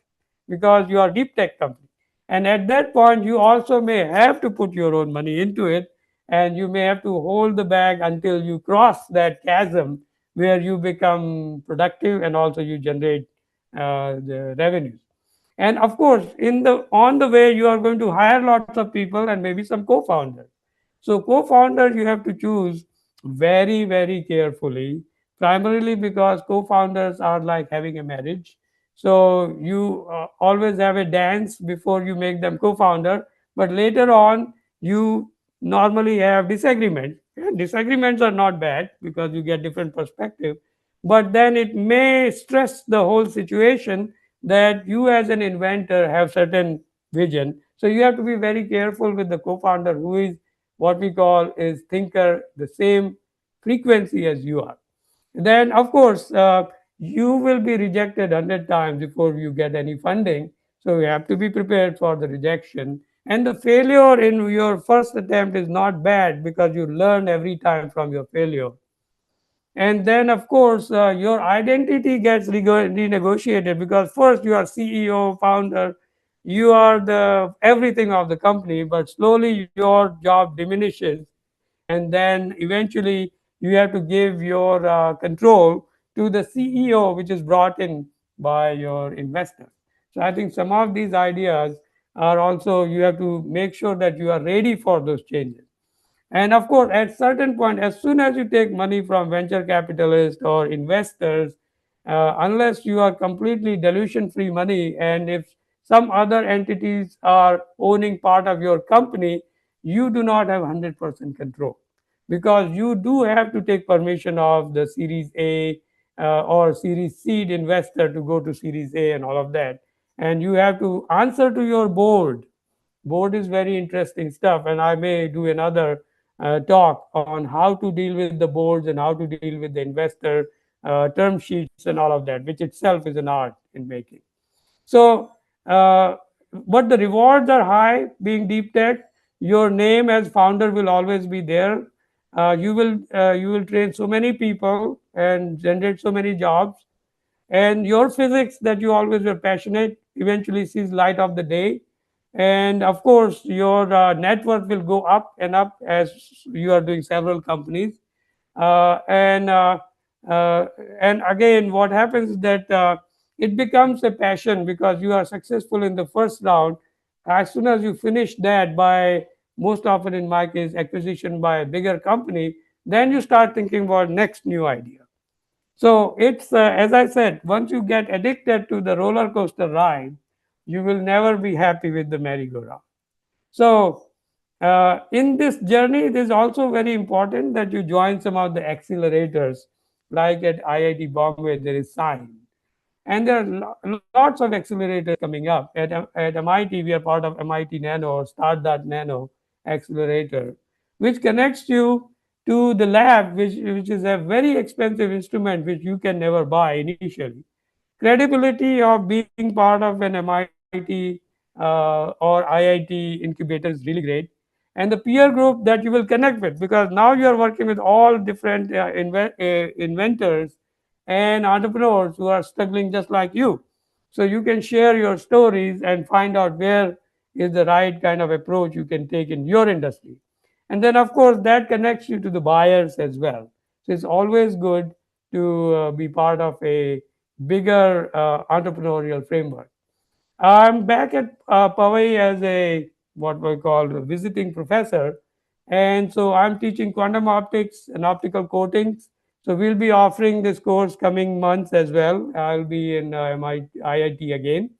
S2: because you are deep tech company. And at that point, you also may have to put your own money into it, and you may have to hold the bag until you cross that chasm where you become productive and also you generate the revenues. And of course, in the on the way, you are going to hire lots of people and maybe some co-founders. So co-founders you have to choose very, very carefully, primarily because co-founders are like having a marriage. So you always have a dance before you make them co-founder, but later on you normally have disagreements. And disagreements are not bad because you get different perspective, but then it may stress the whole situation that you as an inventor have certain vision. So you have to be very careful with the co-founder who is what we call is thinker the same frequency as you are. Then of course you will be rejected 100 times before you get any funding. So you have to be prepared for the rejection, and the failure in your first attempt is not bad because you learn every time from your failure. And then of course your identity gets renegotiated because first you are CEO founder, you are the everything of the company, but slowly your job diminishes, and then eventually you have to give your control to the CEO, which is brought in by your investor. So I think some of these ideas are also you have to make sure that you are ready for those changes. And of course, at certain point, as soon as you take money from venture capitalists or investors, unless you are completely dilution-free money, and if some other entities are owning part of your company, you do not have 100% control because you do have to take permission of the Series A or Series Seed investor to go to Series A and all of that. And you have to answer to your board. Board is very interesting stuff, and I may do another talk on how to deal with the boards and how to deal with the investor term sheets and all of that, which itself is an art in making. So, but the rewards are high being deep tech. Your name as founder will always be there. You will train so many people and generate so many jobs. and your physics that you always were passionate eventually sees light of the day. And of course your net worth will go up and up as you are doing several companies. uh, and uh, uh, and again what happens is that it becomes a passion because you are successful in the first round. As soon as you finish that, by most often in my case acquisition by a bigger company, then you start thinking about next new idea. So it's as I said, once you get addicted to the roller coaster ride, you will never be happy with the merry-go-round. So in this journey, it is also very important that you join some of the accelerators, like at IIT Bombay, there is Sign, and there are lots of accelerators coming up. At MIT, we are part of MIT Nano or Start.Nano accelerator, which connects you to the lab, which is a very expensive instrument which you can never buy initially. Credibility of being part of an MIT or IIT incubator is really great, and the peer group that you will connect with, because now you are working with all different inventors and entrepreneurs who are struggling just like you. So you can share your stories and find out where is the right kind of approach you can take in your industry. And then, of course, that connects you to the buyers as well. So it's always good to be part of a bigger entrepreneurial framework. I'm back at Poway as a what we call a visiting professor, and so I'm teaching quantum optics and optical coatings. So we'll be offering this course coming months as well. I'll be in IIT again.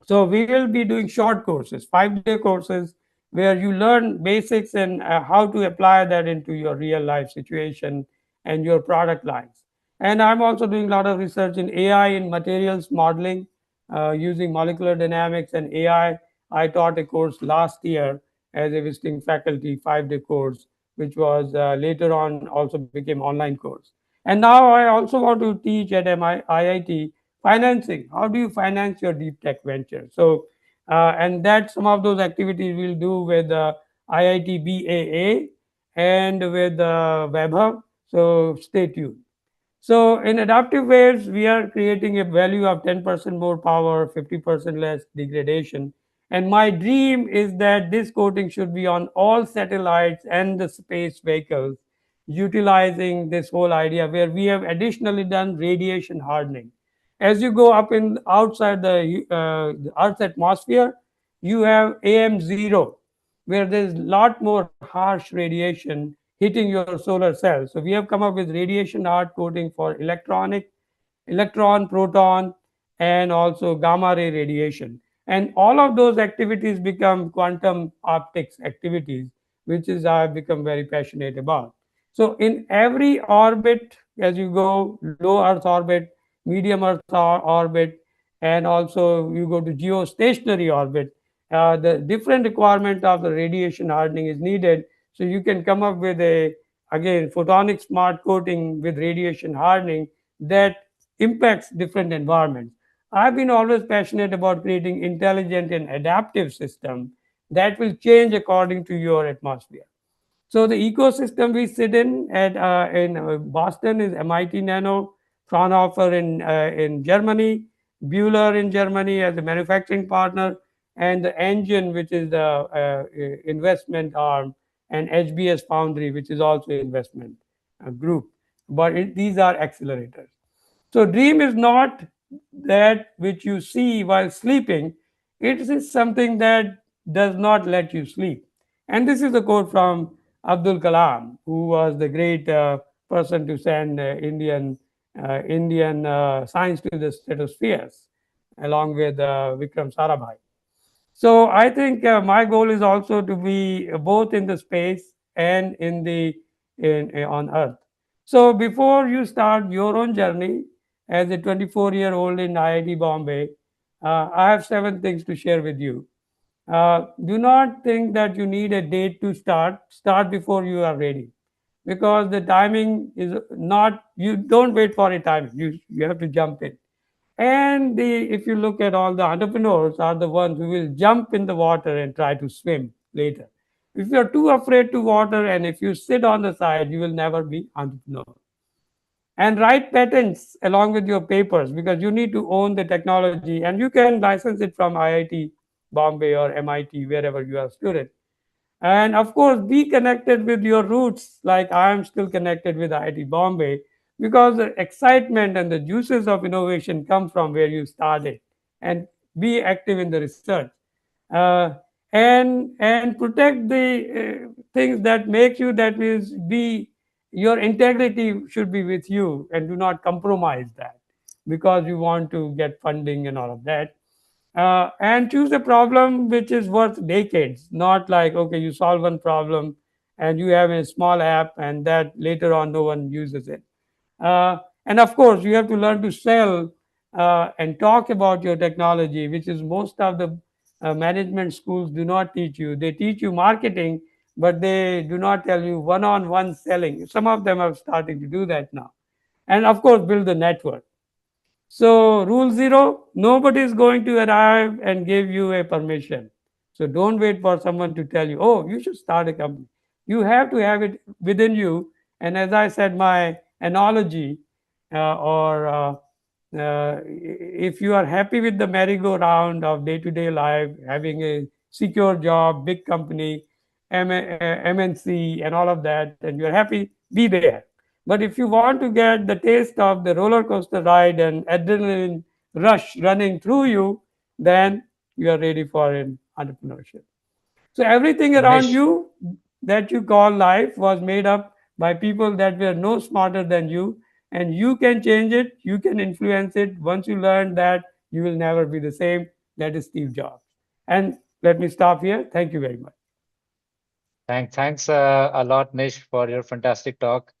S2: So we will be doing short courses, 5-day courses, where you learn basics and how to apply that into your real life situation and your product lines. And I'm also doing a lot of research in AI in materials modeling using molecular dynamics and AI. I taught a course last year as a visiting faculty, 5-day course, which was later on also became online course. And now I also want to teach at IIT financing. How do you finance your deep tech venture? So, and that some of those activities we'll do with IIT BAA and with WebHub. So stay tuned. So in adaptive waves, we are creating a value of 10% more power, 50% less degradation. And my dream is that this coating should be on all satellites and the space vehicles, utilizing this whole idea where we have additionally done radiation hardening. As you go up in outside the Earth's atmosphere, you have AM0, where there's a lot more harsh radiation hitting your solar cells. So we have come up with radiation hard coating for electron, proton, and also gamma ray radiation. And all of those activities become quantum optics activities, which is I've become very passionate about. So in every orbit, as you go low Earth orbit, medium Earth orbit, and also you go to geostationary orbit, the different requirement of the radiation hardening is needed. So you can come up with a again photonic smart coating with radiation hardening that impacts different environments. I've been always passionate about creating intelligent and adaptive system that will change according to your atmosphere. So the ecosystem we sit in Boston is MIT Nano, Fraunhofer in Germany, Bueller in Germany as a manufacturing partner, and the engine, which is the investment arm, and HBS Foundry, which is also investment group. But these are accelerators. So dream is not that which you see while sleeping. It is something that does not let you sleep. And this is a quote from Abdul Kalam, who was the great person to send Indian science to the stratospheres, along with Vikram Sarabhai. So I think my goal is also to be both in the space and in the on Earth. So before you start your own journey as a 24-year-old in IIT Bombay, I have 7 things to share with you. Do not think that you need a date to start. Start before you are ready, because the timing is not. You don't wait for a time. You have to jump in. And if you look at all the entrepreneurs are the ones who will jump in the water and try to swim later. If you're too afraid to water and if you sit on the side, you will never be entrepreneur. and write patents along with your papers, because you need to own the technology, and you can license it from IIT Bombay or MIT, wherever you are a student. And of course, be connected with your roots, like I am still connected with IIT Bombay, because the excitement and the juices of innovation come from where you started. And be active in the research. uh, and protect the things that make you, that means be, your integrity should be with you, and do not compromise that because you want to get funding and all of that. And choose a problem which is worth decades, not like, okay, you solve one problem and you have a small app and that later on no one uses it. And of course, you have to learn to sell and talk about your technology, which is most of the management schools do not teach you. They teach you marketing, but they do not tell you one on one selling. Some of them are starting to do that now. And of course, build the network. So, rule zero, nobody is going to arrive and give you a permission. So, don't wait for someone to tell you, oh, you should start a company. You have to have it within you. And as I said, my analogy, or if you are happy with the merry-go-round of day to day life, having a secure job, big company, MNC, and all of that, and you're happy, be there. But if you want to get the taste of the roller coaster ride and adrenaline rush running through you, then you are ready for an entrepreneurship. So everything around
S1: Umesh,
S2: you that you call life was made up by people that were no smarter than you, and you can change it, you can influence it. Once you learn that, you will never be the same. That is Steve Jobs. And let me stop here. Thank you very much.
S1: thanks a lot, Nish, for your fantastic talk.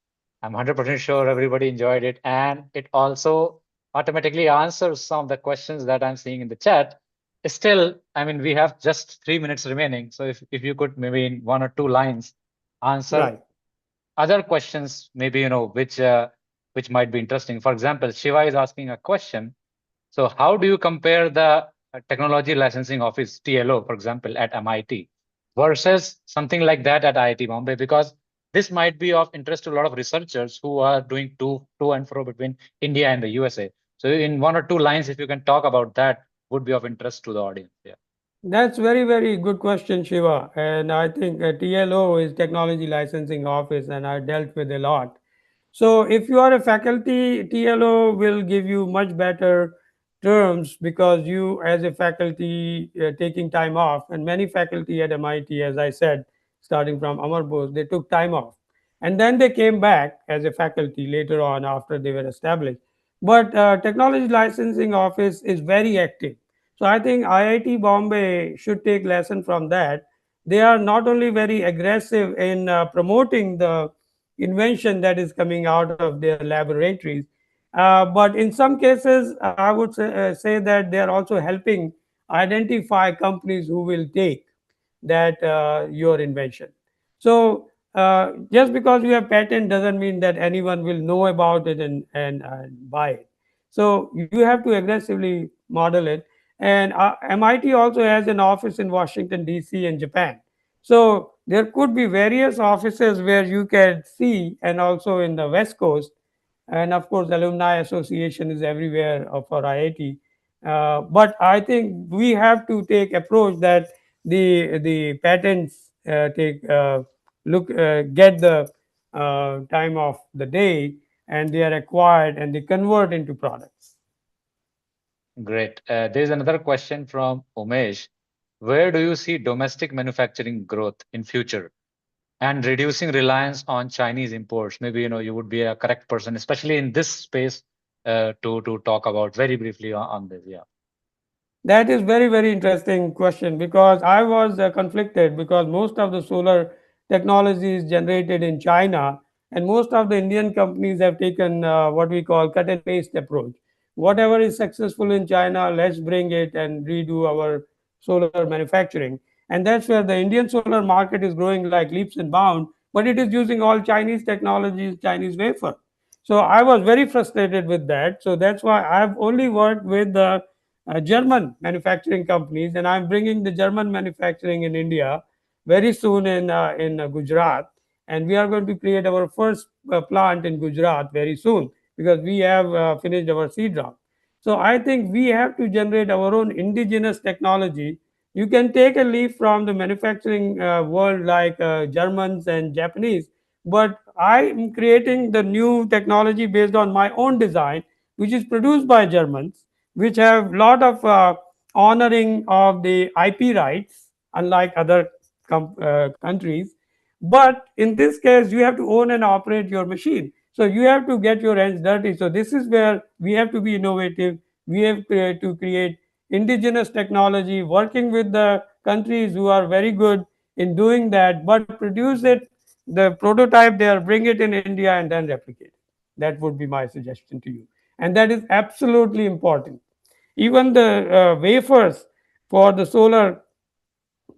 S1: I'm 100% sure everybody enjoyed it, and it also automatically answers some of the questions that I'm seeing in the chat. Still, I mean, we have just 3 minutes remaining, so if you could maybe in one or two lines answer
S2: Right.
S1: other questions, maybe which might be interesting. For example, Shiva is asking a question. So how do you compare the Technology Licensing Office, TLO, for example, at MIT versus something like that at IIT Bombay? Because this might be of interest to a lot of researchers who are doing to and fro between India and the USA. So in one or two lines, if you can talk about that, would be of interest to the audience. Yeah.
S2: That's very, very good question, Shiva. And I think TLO is Technology Licensing Office, and I dealt with a lot. So if you are a faculty, TLO will give you much better terms, because you, as a faculty, taking time off, and many faculty at MIT, as I said, starting from Amar Bose, they took time off, and then they came back as a faculty later on after they were established. But Technology Licensing Office is very active. So I think IIT Bombay should take lesson from that. They are not only very aggressive in promoting the invention that is coming out of their laboratories, but in some cases, I would say that they are also helping identify companies who will take that your invention. So just because you have patent doesn't mean that anyone will know about it and buy it. So you have to aggressively model it. And MIT also has an office in Washington D.C. and Japan. So there could be various offices where you can see, and also in the West Coast. And of course, alumni association is everywhere for IIT. But I think we have to take approach that the patents take look get the time of the day, and they are acquired and they convert into products.
S1: Great. There's another question from Umesh. Where do you see domestic manufacturing growth in future and reducing reliance on Chinese imports? Maybe you would be a correct person, especially in this space, to talk about very briefly on this. Yeah.
S2: That is very, very interesting question, because I was conflicted, because most of the solar technology is generated in China, and most of the Indian companies have taken what we call cut and paste approach. Whatever is successful in China, let's bring it and redo our solar manufacturing. And that's where the Indian solar market is growing like leaps and bounds, but it is using all Chinese technologies, Chinese wafer. So I was very frustrated with that. So that's why I've only worked with the German manufacturing companies, and I'm bringing the German manufacturing in India very soon in Gujarat, and we are going to create our first plant in Gujarat very soon. because we have finished our seed round. So I think we have to generate our own indigenous technology. You can take a leaf from the manufacturing world like Germans and Japanese, but I am creating the new technology based on my own design, which is produced by Germans, which have lot of honoring of the IP rights, unlike other countries. But in this case, you have to own and operate your machine. So you have to get your hands dirty. So this is where we have to be innovative. We have to create indigenous technology, working with the countries who are very good in doing that, but produce it, the prototype there, bring it in India and then replicate it. That would be my suggestion to you. And that is absolutely important. Even the wafers for the solar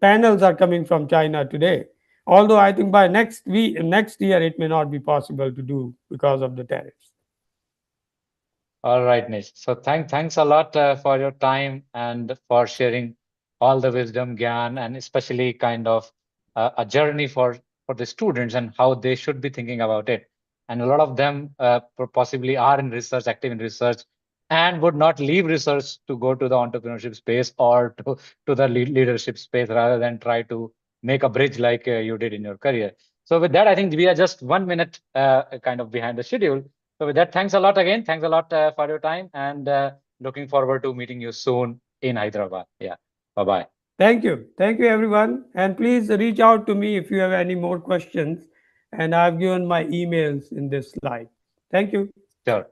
S2: panels are coming from China today. Although I think by next year, it may not be possible to do because of the tariffs.
S1: All right, Nish. So thanks a lot for your time and for sharing all the wisdom, Gyan, and especially kind of a journey for the students and how they should be thinking about it. And a lot of them possibly are in research, active in research, and would not leave research to go to the entrepreneurship space or to the leadership space rather than try to make a bridge like you did in your career. So with that, I think we are just 1 minute kind of behind the schedule. So with that, thanks a lot again. Thanks a lot for your time and looking forward to meeting you soon in Hyderabad. Yeah. Bye-bye.
S2: Thank you. Thank you, everyone. And please reach out to me if you have any more questions. And I've given my emails in this slide. Thank you.
S1: Sure.